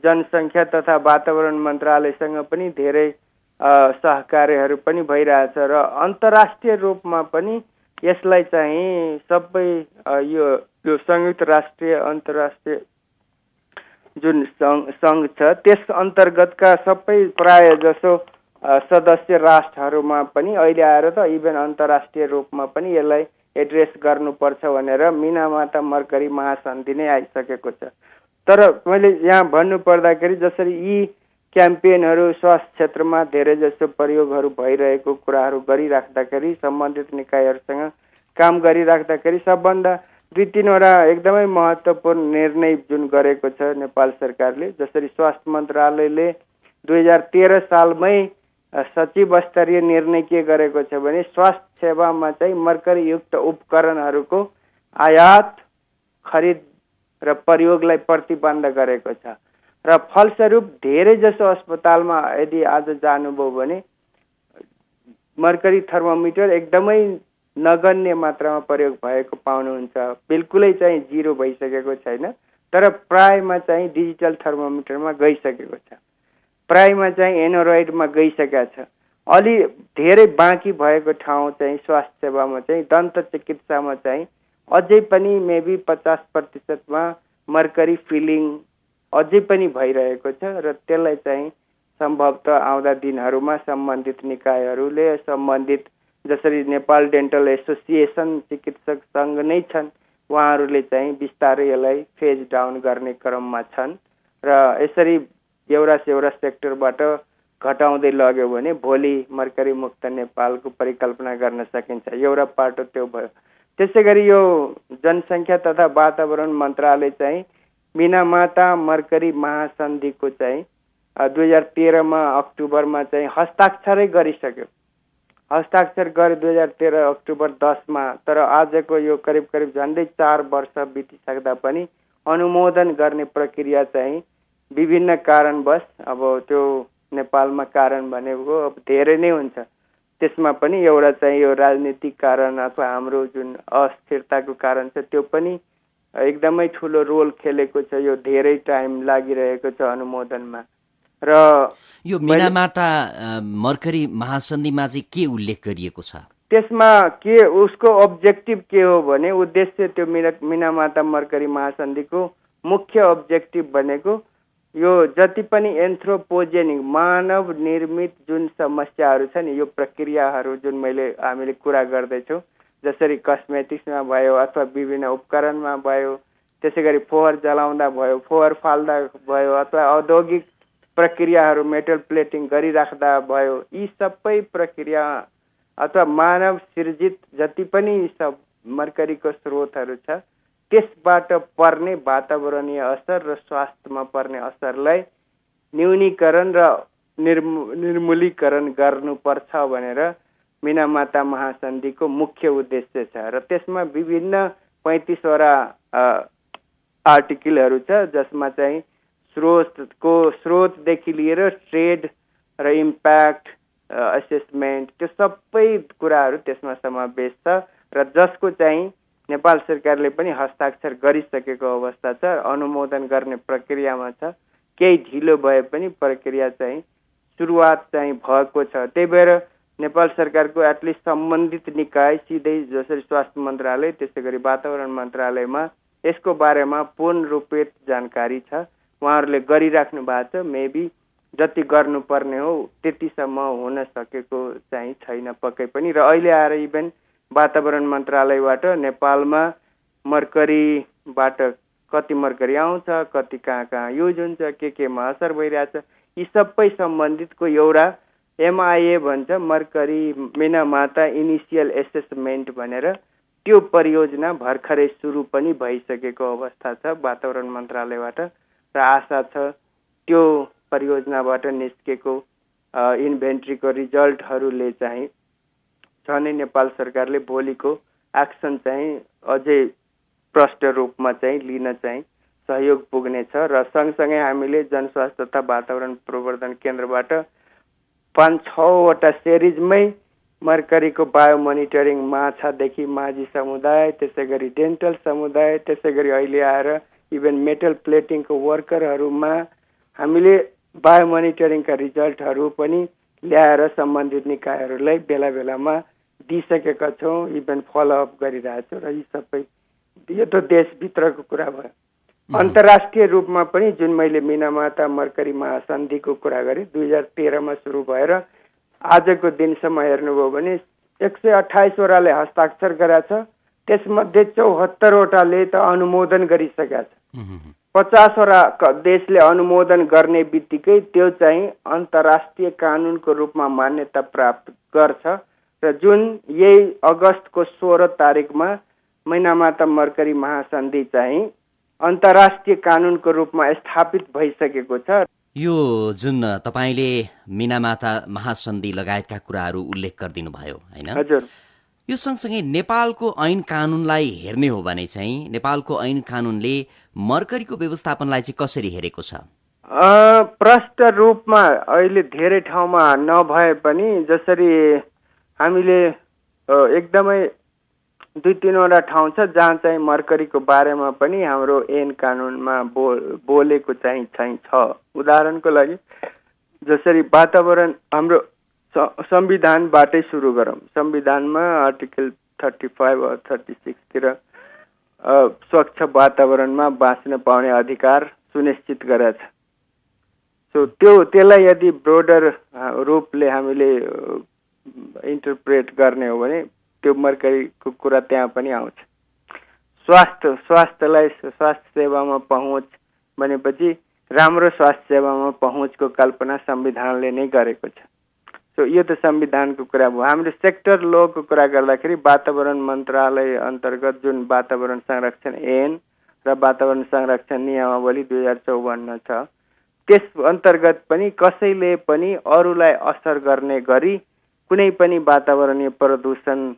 जनसङ्ख्या तथा वातावरण मन्त्रालयसँग पनि धेरै सहकार्यहरू पनि भइरहेछ र अन्तर्राष्ट्रिय रूपमा पनि यसलाई चाहिँ सबै यो संयुक्त राष्ट्रिय अन्तर्राष्ट्रिय जुन सङ्घ छ त्यस अन्तर्गतका सबै प्राय जसो सदस्य राष्ट्रहरूमा पनि अहिले आएर त इभन अन्तर्राष्ट्रिय रूपमा पनि यसलाई एड्रेस गर्नुपर्छ भनेर मिनामाता मर्करी महासन्धि नै आइसकेको छ। तर मैले यहाँ भन्नु पर्दाखेरि जसरी यी क्याम्पेनहरू स्वास्थ्य क्षेत्रमा धेरै जसो प्रयोगहरू भइरहेको कुराहरू गरिराख्दाखेरि सम्बन्धित निकायहरूसँग काम गरिराख्दाखेरि सबभन्दा 2-3वटा एकदमै महत्त्वपूर्ण निर्णय जुन गरेको छ नेपाल सरकारले। जसरी स्वास्थ्य मन्त्रालयले 2013 सालमै सचिव स्तरीय निर्णय के गरेको छ भने स्वास्थ्य सेवामा चाहिँ मर्करीयुक्त उपकरणहरूको आयात खरिद र प्रयोगलाई प्रतिबन्ध गरेको छ र फलस्वरूप धेरै जसो अस्पतालमा यदि आज जानुभयो भने मर्करी थर्मोमिटर एकदमै नगण्य मात्रामा प्रयोग भएको पाउनुहुन्छ। बिल्कुलै चाहिँ जिरो भइसकेको छैन, तर प्रायमा चाहिँ डिजिटल थर्मोमिटरमा गइसकेको छ, प्रायमा चाहिँ एनोरोइडमा गइसकेको छ। अलि धेरै बाँकी भएको ठाउँ चाहिँ स्वास्थ्य सेवामा चाहिँ दन्त चिकित्सामा चाहिँ अझै पनि मेबी 50%मा मर्करी फिलिङ अझै पनि भइरहेको छ र त्यसलाई चाहिँ सम्भवतः आउँदा दिनहरूमा सम्बन्धित निकायहरूले सम्बन्धित जसरी नेपाल डेन्टल एसोसिएसन चिकित्सक सङ्घ नै छन् उहाँहरूले चाहिँ बिस्तारै यसलाई फेज डाउन गर्ने क्रममा छन् र यसरी एउटा सेक्टरबाट घटाउँदै लग्यो भने भोलि मर्करी मुक्त नेपालको परिकल्पना गर्न सकिन्छ। एउटा पाटो त्यो भयो। त्यसै गरी यो जनसङ्ख्या तथा वातावरण मन्त्रालय चाहिँ मिनामाता मर्करी महासन्धिको चाहिँ 2013 अक्टोबरमा चाहिँ हस्ताक्षरै गरिसक्यो। हस्ताक्षर गरे 2013 अक्टोबर 10 तर आजको यो करिब झन्डै 4 वर्ष बितिसक्दा पनि अनुमोदन गर्ने प्रक्रिया चाहिँ विभिन्न कारणवश अब त्यो नेपालमा कारण भनेको अब धेरै नै हुन्छ। त्यसमा पनि एउटा चाहिँ यो राजनीतिक कारण अथवा हाम्रो जुन अस्थिरताको कारण छ त्यो पनि एकदमै ठुलो रोल खेलेको छ। यो धेरै टाइम लागिरहेको छ अनुमोदनमा। र यो मिनामाता मर्करी महासन्धिमा चाहिँ के उल्लेख गरिएको छ? त्यसमा के उसको अब्जेक्टिभ के हो भने उद्देश्य त्यो मिनामाता मर्करी महासन्धिको मुख्य अब्जेक्टिभ भनेको यो जति पनि एन्थ्रोपोजेनिक मानव निर्मित जुन समस्याहरू छ नि यो प्रक्रियाहरू जुन हामीले कुरा गर्दैछौँ जसरी कस्मेटिक्समा भयो अथवा विभिन्न उपकरणमा भयो, त्यसै गरी फोहोर जलाउँदा भयो, फोहोर फाल्दा भयो अथवा औद्योगिक प्रक्रियाहरू मेटल प्लेटिङ गरिराख्दा भयो, यी सबै प्रक्रिया अथवा मानव सृजित जति पनि सब मर्करीको स्रोतहरू छ त्यसबाट पर्ने वातावरणीय असर र स्वास्थ्यमा पर्ने असरलाई न्यूनीकरण र निर्मूलीकरण गर्नुपर्छ भनेर मिनामाता महासन्धिको मुख्य उद्देश्य छ र त्यसमा विभिन्न 35वटा आर्टिकलहरू छ जसमा चाहिँ स्रोतदेखि लिएर ट्रेड र इम्प्याक्ट असेसमेन्ट त्यो सबै कुराहरू त्यसमा समावेश छ र जसको चाहिँ नेपाल सरकारले पनि हस्ताक्षर गरिसकेको अवस्था छ, अनुमोदन गर्ने प्रक्रियामा छ। केही ढिलो भए पनि प्रक्रिया चाहिँ सुरुवात चाहिँ भएको छ। त्यही भएर नेपाल सरकारको एटलिस्ट सम्बन्धित निकाय सिधै जसरी स्वास्थ्य मन्त्रालय त्यसै गरी वातावरण मन्त्रालयमा यसको बारेमा पूर्ण रूपले जानकारी छ, उहाँहरूले गरिराख्नु भएको छ। मेबी जति गर्नुपर्ने हो त्यतिसम्म हुन सकेको चाहिँ छैन पक्कै पनि। र अहिले आएर इभेन वातावरण मन्त्रालयबाट नेपालमा मर्करीबाट कति मर्करी आउँछ, कति कहाँ युज हुन्छ, केमा असर भइरहेछ, यी सबै सम्बन्धितको एउटा MIA भन्छ, मर्करी मिनामाता इनिसियल एसेसमेन्ट भनेर त्यो परियोजना भर्खरै सुरु पनि भइसकेको अवस्था छ वातावरण मन्त्रालयबाट र आशा छ त्यो परियोजनाबाट निस्केको इन्भेन्ट्रीको रिजल्टहरूले चाहिँ झनै नेपाल सरकारले भोलिको एक्सन चाहिँ अझै प्रष्ट रूपमा चाहिँ लिन चाहिँ सहयोग पुग्नेछ। र सँगसँगै हामीले जनस्वास्थ्य तथा वातावरण प्रवर्धन केन्द्रबाट 5-6वटा सिरिजमै मर्करीको बायो मोनिटरिङ माछादेखि माझी समुदाय, त्यसै गरी डेन्टल समुदाय, त्यसै गरी अहिले आएर इभन मेटल प्लेटिङको वर्करहरूमा हामीले बायो मोनिटरिङका रिजल्टहरू पनि ल्याएर सम्बन्धित निकायहरूलाई बेला बेलामा दिइसकेका छौँ, इभन फलोअप गरिरहेछौँ। र यी सबै यो त देशभित्रको कुरा भयो। अन्तर्राष्ट्रिय रूपमा पनि जुन मैले मिनामाता मर्करी महासन्धिको कुरा गरेँ 2013मा सुरु भएर आजको दिनसम्म हेर्नुभयो भने 128वटाले हस्ताक्षर गरेछ, त्यसमध्ये 74वटाले त अनुमोदन गरिसकेका छ। 50वटा देशले अनुमोदन गर्ने बित्तिकै त्यो चाहिँ अन्तर्राष्ट्रिय कानुनको रूपमा मान्यता प्राप्त गर्छ र जुन यही अगस्तको 16 तारिकमा मिनामाता मर्करी महासन्धि चाहिँ अन्तर्राष्ट्रिय कानुनको रूपमा स्थापित भइसकेको छ। यो जुन तपाईले मिनामाता महासन्धि लगायतका कुराहरू उल्लेख गरिदिनु भयो हैन? हजुर। यो सँगसँगै नेपालको ऐन कानुनलाई हेर्ने हो भने चाहिँ नेपालको ऐन कानुनले मर्करीको व्यवस्थापनलाई चाहिँ कसरी हेरेको छ? प्रष्ट रूपमा अहिले धेरै ठाउँमा नभए पनि जसरी हामीले एकदमै 2-3वटा ठाउँ छ जहाँ चाहिँ मर्करीको बारेमा पनि हाम्रो ऐन कानुनमा बोलेको चाहिँ छ। उदाहरणको लागि जसरी वातावरण हाम्रो संविधानबाटै सुरु गरौँ। संविधानमा आर्टिकल 35 वा 36तिर स्वच्छ वातावरणमा बाँच्न पाउने अधिकार सुनिश्चित गरेछ। सो त्यसलाई यदि ब्रोडर रूपले हामीले इन्टरप्रेट गर्ने हो भने त्यो मर्करीको कुरा त्यहाँ पनि आउँछ। स्वास्थ्य सेवामा पहुँच भनेपछि राम्रो स्वास्थ्य सेवामा पहुँचको कल्पना संविधानले नै गरेको छ। सो यो त संविधानको कुरा भयो। हामीले सेक्टर लको कुरा गर्दाखेरि वातावरण मन्त्रालय अन्तर्गत जुन वातावरण संरक्षण ऐन र वातावरण संरक्षण नियमावली 2054 छ, त्यस अन्तर्गत पनि कसैले पनि अरूलाई असर गर्ने गरी कुनै पनि वातावरणीय प्रदूषण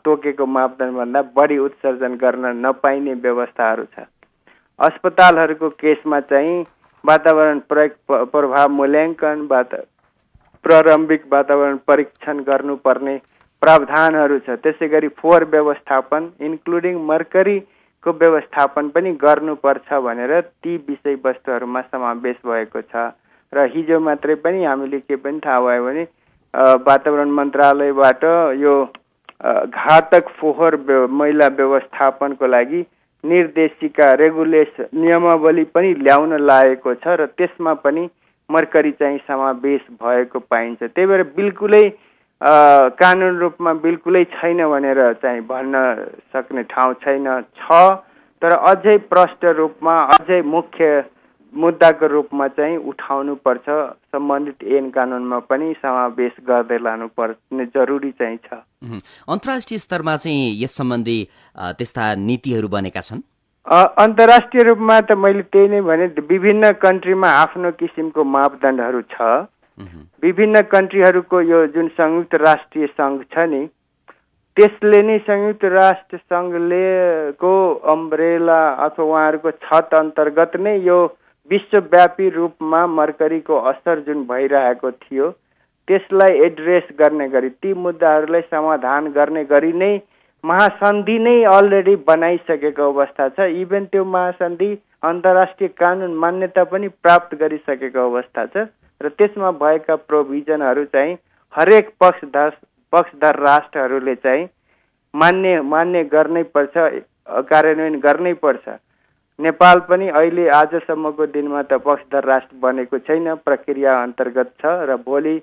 तोकेको मापदण्डभन्दा बढी उत्सर्जन गर्न नपाइने व्यवस्थाहरू छ। अस्पतालहरूको केसमा चाहिँ वातावरण प्रभाव मूल्याङ्कन, प्रारम्भिक वातावरण परीक्षण गर्नुपर्ने प्रावधानहरू छ। त्यसै गरी फोहोर व्यवस्थापन इन्क्लुडिङ मर्करीको व्यवस्थापन पनि गर्नुपर्छ भनेर ती विषयवस्तुहरूमा समावेश भएको छ। र हिजो मात्रै पनि हामीले के पनि थाहा भयो भने वातावरण मन्त्रालयबाट यो घातक फोहोर मैला व्यवस्थापनको लागि निर्देशिका रेगुलेसन नियमावली पनि ल्याउन लागेको छ र त्यसमा पनि मर्करी चाहिँ समावेश भएको पाइन्छ। त्यही भएर बिल्कुलै कानुन रूपमा बिल्कुलै छैन भनेर चाहिँ भन्न सक्ने ठाउँ छैन, तर अझै प्रष्ट रूपमा अझै मुख्य मुद्दाको रूपमा चाहिँ उठाउनु पर्छ। सम्बन्धित ऐन कानुनमा पनि समावेश गर्दै लानु पर्ने जरुरी चाहिँ छ। अन्तर्राष्ट्रिय स्तरमा चाहिँ यस सम्बन्धी त्यस्ता नीतिहरू बनेका छन्? अन्तर्राष्ट्रिय रूपमा त मैले त्यही नै भने, विभिन्न कन्ट्रीमा आफ्नो किसिमको मापदण्डहरू छ। विभिन्न कन्ट्रीहरूको यो जुन संयुक्त राष्ट्रिय सङ्घ छ नि, त्यसले नै संयुक्त राष्ट्र सङ्घले को अम्ब्रेला अथवा उहाँहरूको छत अन्तर्गत नै यो विश्वव्यापी रूपमा मर्करीको असर जुन भइरहेको थियो त्यसलाई एड्रेस गर्ने गरी, ती मुद्दाहरूलाई समाधान गर्ने गरी नै महासन्धि नै अलरेडी बनाइसकेको अवस्था छ। इभन त्यो महासन्धि अन्तर्राष्ट्रिय कानुन मान्यता पनि प्राप्त गरिसकेको अवस्था छ र त्यसमा भएका प्रोभिजनहरू चाहिँ हरेक पक्षधर राष्ट्रहरूले चाहिँ मान्य गर्नै पर्छ, कार्यान्वयन गर्नै पर्छ। नेपाल पनि अहिले आजसम्मको दिनमा त पक्षधर राष्ट्र बनेको छैन, प्रक्रिया अन्तर्गत छ र भोलि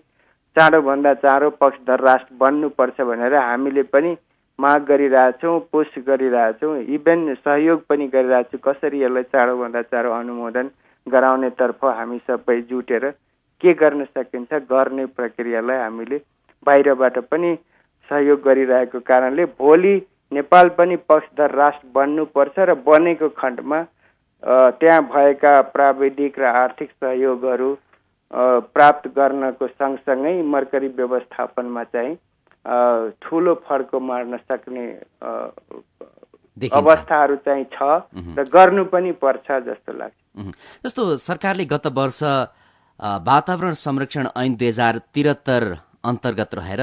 चाँडोभन्दा चाँडो पक्षधर राष्ट्र बन्नुपर्छ भनेर हामीले पनि माग गरिरहेछौँ, पुस गरिरहेछौँ, इभेन सहयोग पनि गरिरहेछौँ। कसरी यसलाई चाँडोभन्दा चाँडो अनुमोदन गराउनेतर्फ हामी सबै जुटेर के गर्न सकिन्छ गर्ने प्रक्रियालाई हामीले बाहिरबाट पनि सहयोग गरिरहेको कारणले भोलि नेपाल पनि पक्षधर राष्ट्र बन्नुपर्छ र बनेको खण्डमा त्यहाँ भएका प्राविधिक र आर्थिक सहयोगहरू प्राप्त गर्नको सँगसँगै मर्करी व्यवस्थापनमा चाहिँ ठुलो फड्को मार्न सक्ने अवस्थाहरू चाहिँ छ र गर्नु पनि पर्छ जस्तो लाग्छ। जस्तो सरकारले गत वर्ष वातावरण संरक्षण ऐन 2073 अन्तर्गत रहेर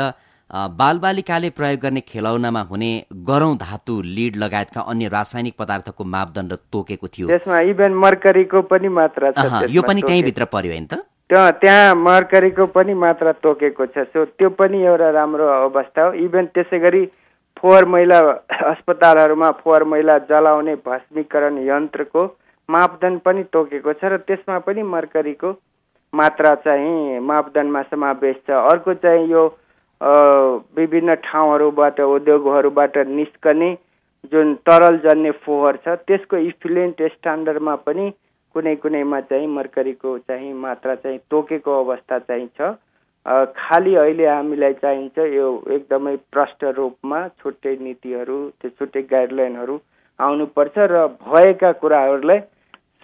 बालबालिकाले प्रयोग गर्ने खेलौनामा हुने गरौँ धातु, लिड लगायतका अन्य रासायनिक पदार्थको मापदण्ड तोकेको थियो। त्यसमा इभन मर्करीको पनि मात्रा छ। यो पनि त्यहीँभित्र पर्यो होइन त? त्यहाँ मर्करीको पनि मात्रा तोकेको छ। सो त्यो पनि एउटा राम्रो अवस्था हो। इभन त्यसै गरी फोहोर मैला अस्पतालहरूमा फोहोर मैला जलाउने भस्मीकरण यन्त्रको मापदण्ड पनि तोकेको छ र त्यसमा पनि मर्करीको मात्रा चाहिँ मापदण्डमा समावेश छ। अर्को चाहिँ यो विभिन्न ठाउँहरूबाट उद्योगहरूबाट निस्कने जुन तरल जन्य फोहोर छ त्यसको इफ्लुएन्ट स्ट्यान्डर्डमा पनि कुनैमा चाहिँ मर्करीको चाहिँ मात्रा चाहिँ तोकेको अवस्था चाहिँ छ। खालि अहिले हामीलाई चाहिन्छ यो एकदमै प्रष्ट रूपमा छुट्टै नीतिहरू, त्यो छुट्टै गाइडलाइनहरू आउनुपर्छ र भएका कुराहरूलाई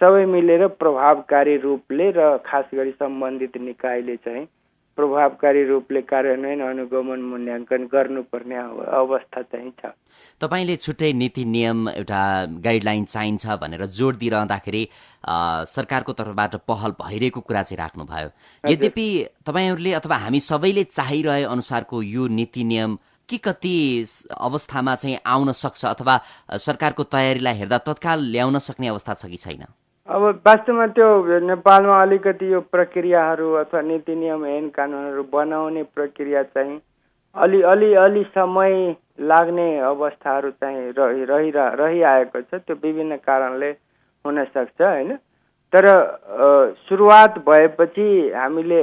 सबै मिलेर प्रभावकारी रूपले र खास गरी सम्बन्धित निकायले चाहिँ प्रभावकारी रूपले कार्यान्वयन, अनुगमन, मूल्याङ्कन गर्नुपर्ने अवस्था चाहिँ छ। तपाईँले छुट्टै नीति नियम, एउटा गाइडलाइन चाहिन्छ भनेर जोड दिइरहँदाखेरि सरकारको तर्फबाट पहल भइरहेको कुरा चाहिँ राख्नुभयो। यद्यपि तपाईँहरूले अथवा हामी सबैले चाहिरहे अनुसारको यो नीति नियम के कति अवस्थामा चाहिँ आउन सक्छ अथवा सरकारको तयारीलाई हेर्दा तत्काल ल्याउन सक्ने अवस्था छ कि छैन? अब वास्तवमा त्यो नेपालमा अलिकति यो प्रक्रियाहरू अथवा नीति नियम ऐन कानुनहरू बनाउने प्रक्रिया चाहिँ अलि समय लाग्ने अवस्थाहरू चाहिँ रहिआएको छ। त्यो विभिन्न कारणले हुन सक्छ होइन, तर सुरुवात भएपछि हामीले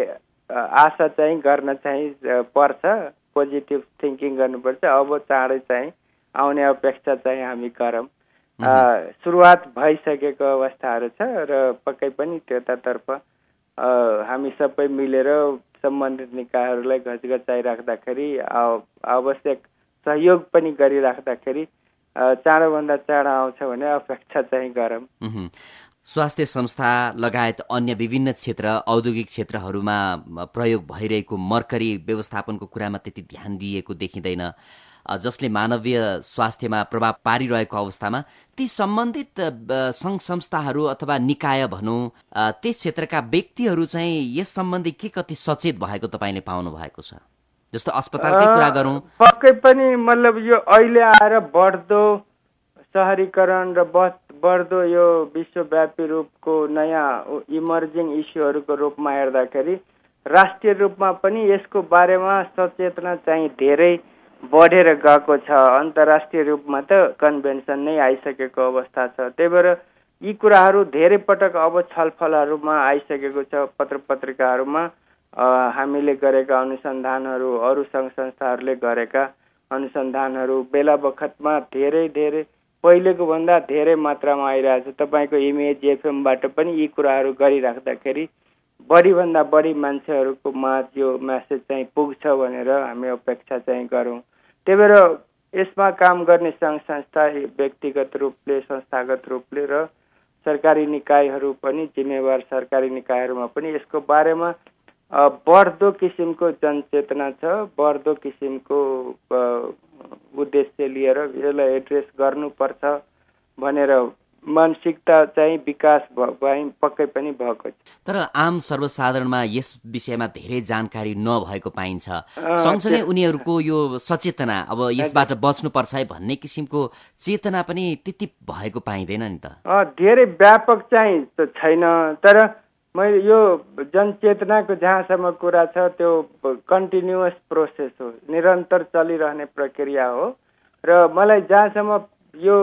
आशा चाहिँ गर्न चाहिँ पर्छ, पोजिटिभ थिङ्किङ गर्नुपर्छ। अब चाँडै चाहिँ आउने अपेक्षा चाहिँ हामी गरौँ। सुरुवात भइसकेको अवस्थाहरू छ र पक्कै पनि त्यतातर्फ हामी सबै मिलेर सम्बन्धित निकायहरूलाई घचघचाइराख्दाखेरि आवश्यक सहयोग पनि गरिराख्दाखेरि चाँडोभन्दा चाँडो आउँछ भने अपेक्षा चाहिँ गरौँ। स्वास्थ्य संस्था लगायत अन्य विभिन्न क्षेत्र, औद्योगिक क्षेत्रहरूमा प्रयोग भइरहेको मर्करी व्यवस्थापनको कुरामा त्यति ध्यान दिएको देखिँदैन, जसले मानवीय स्वास्थ्यमा प्रभाव पारिरहेको अवस्थामा ती सम्बन्धित सङ्घ संस्थाहरू अथवा निकाय भनौँ त्यस क्षेत्रका व्यक्तिहरू चाहिँ यस सम्बन्धी के कति सचेत भएको तपाईँले पाउनु भएको छ? जस्तो अस्पतालकै कुरा गरौँ, पक्कै पनि मतलब यो अहिले आएर बढ्दो सहरीकरण र बढ्दो यो विश्वव्यापी रूपको नयाँ इमर्जिङ इस्युहरूको रूपमा हेर्दाखेरि राष्ट्रिय रूपमा पनि यसको बारेमा सचेतना चाहिँ धेरै बढेर गएको छ। अन्तर्राष्ट्रिय रूपमा त कन्भेन्सन नै आइसकेको अवस्था छ। त्यही भएर यी कुराहरू धेरै पटक अब छलफलहरूमा आइसकेको छ। पत्र पत्रिकाहरूमा हामीले गरेका अनुसन्धानहरू, अरू सङ्घ संस्थाहरूले गरेका अनुसन्धानहरू बेला बखतमा धेरै पहिलेको भन्दा धेरै मात्रामा आइरहेछ। तपाईँको इमेज एफएमबाट पनि यी कुराहरू गरिराख्दाखेरि बढीभन्दा बढी मान्छेहरूको माझ यो मेसेज चाहिँ पुग्छ भनेर हामी अपेक्षा चाहिँ गरौँ। त्यही भएर यसमा काम गर्ने सङ्घ संस्था व्यक्तिगत रूपले, संस्थागत रूपले र सरकारी निकायहरू पनि, जिम्मेवार सरकारी निकायहरूमा पनि यसको बारेमा बढ्दो किसिमको जनचेतना छ, बढ्दो किसिमको उद्देश्य लिएर यसलाई एड्रेस गर्नुपर्छ भनेर मानसिकता चाहिँ विकास पक्कै पनि भएको छ। तर आम सर्वसाधारणमा यस विषयमा धेरै जानकारी नभएको पाइन्छ। सँगसँगै उनीहरूको यो सचेतना अब यसबाट बच्नुपर्छ है भन्ने किसिमको चेतना पनि त्यति भएको पाइँदैन नि त। धेरै व्यापक चाहिँ छैन, तर मैले यो जनचेतनाको जहाँसम्म कुरा छ त्यो कन्टिन्युअस प्रोसेस हो, निरन्तर चलिरहने प्रक्रिया हो। र मलाई जहाँसम्म यो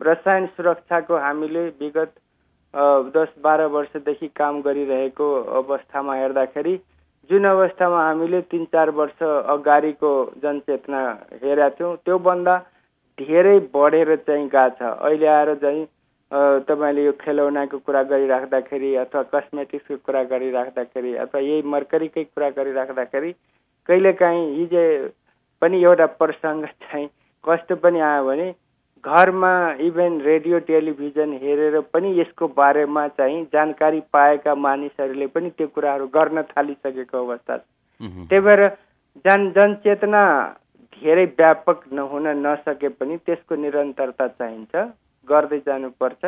रसायन सुरक्षाको हामीले विगत 10-12 वर्षदेखि काम गरिरहेको अवस्थामा हेर्दाखेरि जुन अवस्थामा हामीले 3-4 वर्ष अगाडिको जनचेतना हेरेका थियौँ त्योभन्दा धेरै बढेर चाहिँ गएको छ। अहिले आएर चाहिँ तपाईँले यो खेलौनाको कुरा गरिराख्दाखेरि अथवा कस्मेटिक्सको कुरा गरिराख्दाखेरि अथवा यही मर्करीकै कुरा गरिराख्दाखेरि कहिलेकाहीँ हिजो पनि एउटा प्रसङ्ग चाहिँ कस्तो पनि आयो भने घरमा इभेन रेडियो टेलिभिजन हेरेर पनि यसको बारेमा चाहिँ जानकारी पाएका मानिसहरूले पनि त्यो कुराहरू गर्न थालिसकेको अवस्था छ। त्यही भएर जनचेतना धेरै व्यापक हुन नसके पनि त्यसको निरन्तरता चाहिन्छ, गर्दै जानुपर्छ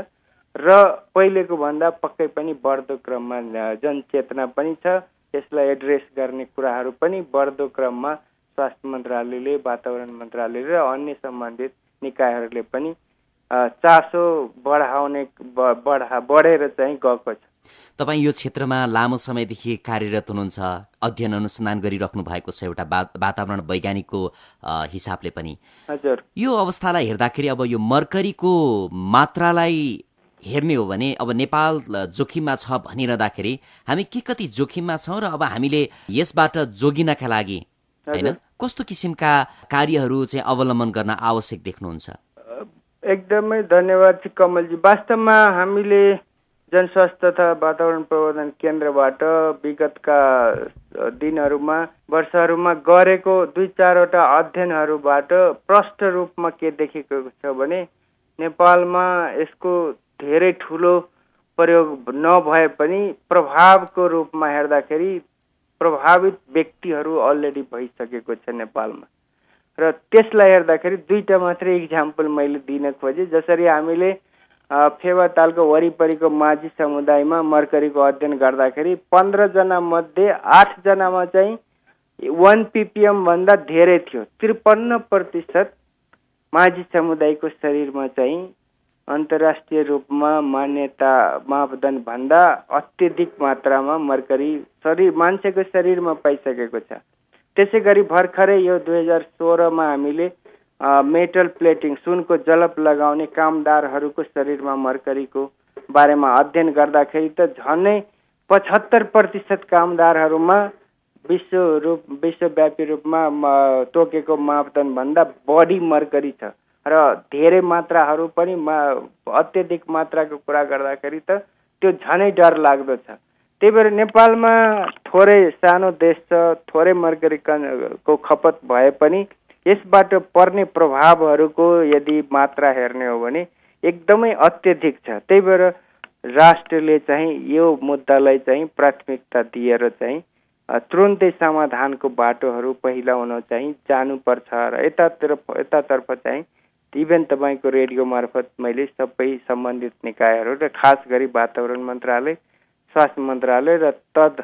र पहिलेको भन्दा पक्कै पनि बढ्दो क्रममा जनचेतना पनि छ। यसलाई एड्रेस गर्ने कुराहरू पनि बढ्दो क्रममा स्वास्थ्य मन्त्रालयले, वातावरण मन्त्रालयले र अन्य सम्बन्धित निकायहरूले पनि चासो बढेर चाहिँ गएको छ। तपाईँ यो क्षेत्रमा लामो समयदेखि कार्यरत हुनुहुन्छ, अध्ययन अनुसन्धान गरिराख्नु भएको छ एउटा वातावरण वैज्ञानिकको हिसाबले पनि। हजुर, यो अवस्थालाई हेर्दाखेरि अब यो मर्करीको मात्रालाई हेर्ने हो भने अब नेपाल जोखिममा छ भनिरहँदाखेरि हामी के कति जोखिममा छौँ र अब हामीले यसबाट जोगिनका लागि हैन कस्तो किसिमका कार्यहरू चाहिँ अवलम्बन गर्न आवश्यक देख्नुहुन्छ? एकदमै धन्यवाद कमलजी। वास्तवमा हामीले जनस्वास्थ्य तथा वातावरण प्रबन्धन केन्द्रबाट विगतका दिनहरूमा, वर्षहरूमा गरेको 2-4 वटा अध्ययनहरूबाट प्रष्ट रूपमा के देखेको छ भने नेपालमा यसको धेरै ठुलो प्रयोग नभए पनि प्रभावको रूपमा हेर्दाखेरि प्रभावित व्यक्तिहरू अलरेडी भइसकेको छ नेपालमा। र त्यसलाई हेर्दाखेरि दुईटा मात्रै इक्जाम्पल मैले दिन खोजेँ। जसरी हामीले फेवातालको वरिपरिको माझी समुदायमा मर्करीको अध्ययन गर्दाखेरि 15 जना मध्ये 8 जनामा चाहिँ 1 ppm भन्दा धेरै थियो। 53% माझी समुदायको शरीरमा चाहिँ अन्तर्राष्ट्रिय रूपमा मान्यता मापदण्ड भन्दा अत्यधिक मात्रामा मर्करी मान्छेको शरीरमा पाइसकेको छ। त्यसै गरी भर्खरै यो 2016मा हामीले मेटल प्लेटिङ, सुनको जलप लगाउने कामदारहरूको शरीरमा मर्करीको बारेमा अध्ययन गर्दाखेरि त झन्नै 75% कामदारहरूमा विश्वव्यापी रूपमा तोकेको मापदण्ड भन्दा बढी मर्करी छ र धेरै मात्राहरू पनि अत्यधिक मात्राको कुरा गर्दाखेरि त त्यो झनै डर लाग्दो छ। त्यही भएर नेपालमा थोरै सानो देश छ, थोरै मर्करीको खपत भए पनि यसबाट पर्ने प्रभावहरूको यदि मात्रा हेर्ने हो भने एकदमै अत्यधिक छ। त्यही भएर राष्ट्रले चाहिँ यो मुद्दालाई चाहिँ प्राथमिकता दिएर चाहिँ तुरुन्तै समाधानको बाटोहरू पहिलाउन चाहिँ जानुपर्छ र यतातर्फ चाहिँ इभेन तपाईँको रेडियो मार्फत मैले सबै सम्बन्धित निकायहरू र खास गरी वातावरण मन्त्रालय, स्वास्थ्य मन्त्रालय र तद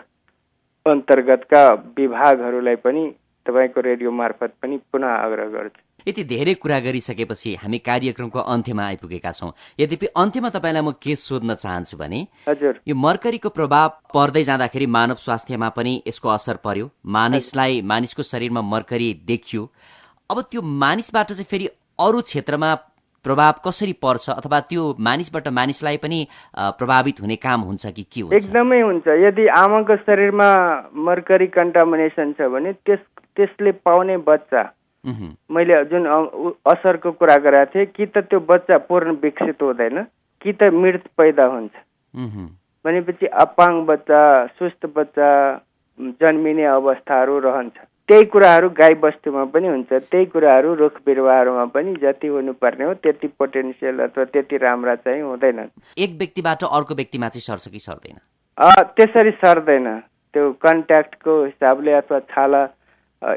अन्तर्गतका विभागहरूलाई पनि तपाईँको रेडियो मार्फत पनि पुनः आग्रह गर्छु। यति धेरै कुरा गरिसकेपछि हामी कार्यक्रमको अन्त्यमा आइपुगेका छौँ। यद्यपि अन्त्यमा तपाईँलाई म के सोध्न चाहन्छु भने हजुर, यो मर्करीको प्रभाव पर्दै जाँदाखेरि मानव स्वास्थ्यमा पनि यसको असर पर्यो, मानिसको शरीरमा मर्करी देखियो। अब त्यो मानिसबाट चाहिँ फेरि अरू क्षेत्रमा प्रभाव कसरी पर्छ अथवा त्यो मानिसबाट मानिसलाई पनि प्रभावित हुने काम हुन्छ कि के हुन्छ? एकदमै हुन्छ। यदि आमाको शरीरमा मर्करी कन्टामिनेसन छ भने त्यसले पाउने बच्चा, मैले जुन असरको कुरा गरेको थिएँ, कि त त्यो बच्चा पूर्ण विकसित हुँदैन कि त मृत पैदा हुन्छ। भनेपछि अपाङ्ग बच्चा, सुस्त बच्चा जन्मिने अवस्थाहरू रहन्छ। त्यही कुराहरू गाई बस्तुमा पनि हुन्छ, त्यही कुराहरू रुख बिरुवाहरूमा पनि जति हुनुपर्ने हो त्यति पोटेन्सियल अथवा त्यति राम्रा चाहिँ हुँदैनन्। एक व्यक्तिबाट अर्को व्यक्तिमा चाहिँ सर्छ कि सर्दैन? त्यसरी सर्दैन। त्यो कन्ट्याक्टको हिसाबले अथवा छाला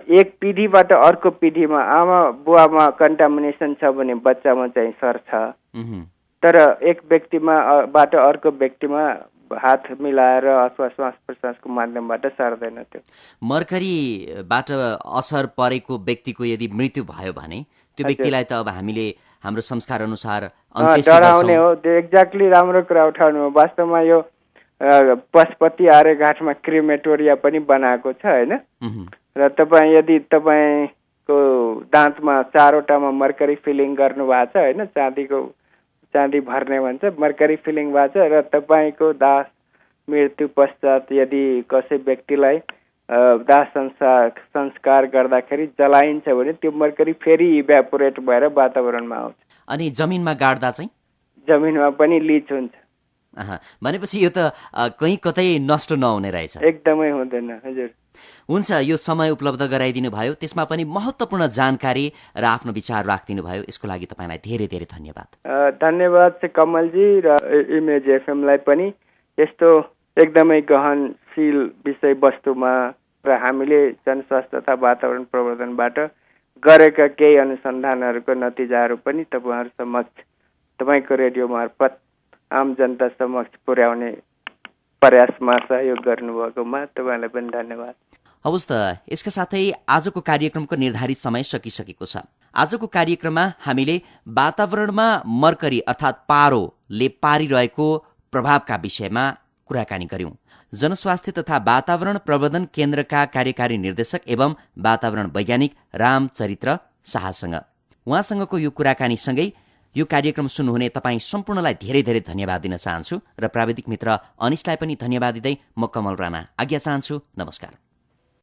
एक पिँढीबाट अर्को पिँढीमा आमा बुवामा कन्टामिनेसन छ भने बच्चामा चाहिँ सर्छ, तर एक व्यक्तिमा बाट अर्को व्यक्तिमा हात मिलाएर अथवा श्वास प्रश्वासको माध्यमबाट सर्दैन। त्यो मर्करीबाट असर परेको व्यक्तिको यदि मृत्यु भयो भने त्यो व्यक्तिलाई त अब हामीले हाम्रो संस्कार अनुसार डराउने हो। त्यो एक्ज्याक्टली राम्रो कुरा उठाउनु हो। वास्तवमा यो पशुपति आर्यघाटमा क्रिमेटोरिया पनि बनाएको छ होइन, र यदि तपाईँको दाँतमा 4वटामा मर्करी फिलिङ गर्नुभएको छ होइन, चाँदी भर्ने भन्छ, मर्करी फिलिङ भएको छ, र तपाईँको दाह मृत्यु पश्चात यदि कसै व्यक्तिलाई दाह संस्कार गर्दाखेरि जलाइन्छ भने त्यो मर्करी फेरि इभ्यापोरेट भएर वातावरणमा आउँछ। अनि जमिनमा गाड्दा चाहिँ जमिनमा पनि लिच हुन्छ। भनेपछि यो त कहीँ कतै नष्ट नहुने रहेछ। एकदमै हुँदैन। हजुर हुन्छ, यो समय उपलब्ध गराइदिनु भयो, त्यसमा पनि महत्त्वपूर्ण जानकारी र आफ्नो विचार राखिदिनु भयो, यसको लागि तपाईँलाई धेरै धेरै धन्यवाद। धन्यवाद चाहिँ कमलजी र इमेज एफएमलाई पनि यस्तो एकदमै गहनशील विषयवस्तुमा र हामीले जनस्वास्थ्य तथा वातावरण प्रवर्धनबाट गरेका केही अनुसन्धानहरूको नतिजाहरू पनि तपाईँहरू समक्ष तपाईँको रेडियो मार्फत आम जनता समक्ष पुर्याउने प्रयासमा सहयोग गर्नुभएकोमा तपाईँलाई पनि धन्यवाद। हवस् त, यसका साथै आजको कार्यक्रमको निर्धारित समय सकिसकेको छ। आजको कार्यक्रममा हामीले वातावरणमा मर्करी अर्थात् पारोले पारिरहेको प्रभावका विषयमा कुराकानी गर्यौं। जनस्वास्थ्य तथा वातावरण प्रवर्धन केन्द्रका कार्यकारी निर्देशक एवं वातावरण वैज्ञानिक रामचरित्र शाहसँग। उहाँसँगको यो कुराकानीसँगै यो कार्यक्रम सुन्नुहुने तपाईँ सम्पूर्णलाई धेरै धेरै धन्यवाद दिन चाहन्छु र प्राविधिक मित्र अनिशलाई पनि धन्यवाद दिँदै म कमल राणा आज्ञा चाहन्छु। नमस्कार।